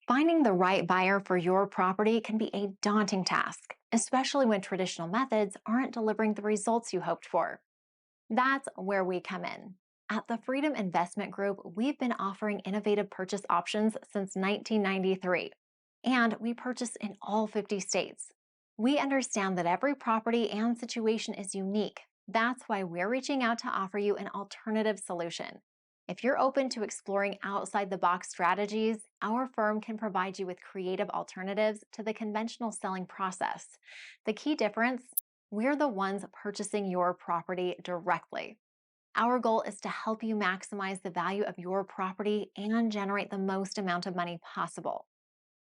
Finding the right buyer for your property can be a daunting task, especially when traditional methods aren't delivering the results you hoped for. That's where we come in. At the Freedom Investment Group, we've been offering innovative purchase options since 1993, and we purchase in all 50 states. We understand that every property and situation is unique. That's why we're reaching out to offer you an alternative solution. If you're open to exploring outside the box strategies, our firm can provide you with creative alternatives to the conventional selling process. The key difference: we're the ones purchasing your property directly. Our goal is to help you maximize the value of your property and generate the most amount of money possible.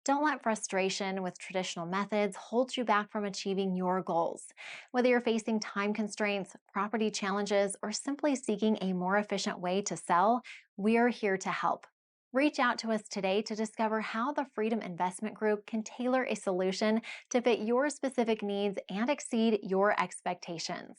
Don't let frustration with traditional methods hold you back from achieving your goals. Whether you're facing time constraints, property challenges, or simply seeking a more efficient way to sell, we're here to help. Reach out to us today to discover how the Freedom Investment Group can tailor a solution to fit your specific needs and exceed your expectations.